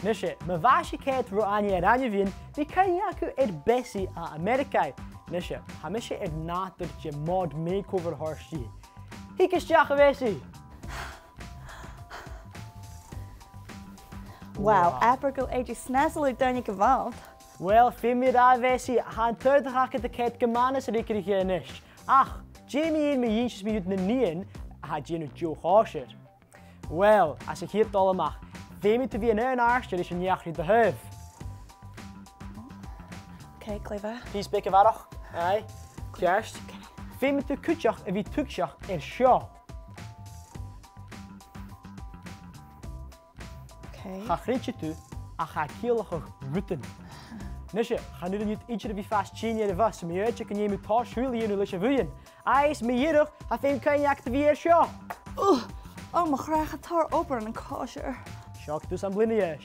Nishe, my vashi ket ro anya ranjavin, vi kanyaku Bessie Aimeireagaidh. Nishe, hamishe nader je Mhòd makeover horshi. Hiekes Bessie. Wow, apergo age snazzle down je gewalt. Well, Fimi Bessie, han third hacket the ket gemanas rikri hier nish. Ach, Jamie en me jintjes me uit de nien, had je nu Joe Horsher. Well, als ik hier tolle mag, Fimi te wie een aarster is een jachtje de huif. Okay, clever. Die spreken waardig. Aye. Juist. Fimi te kutjach en wie tukjach en show. Okay. Ga grietje toe, en ga kielige rutten. Nisje, ga nu niet ietsje wie vast zien je de was, maar je kan je met pas hullen in de lusje willen. IJs, me hier, ga Fimi kan je acte weer show. Oh, maar graag het haar open en kosher. Shock dus aan blinde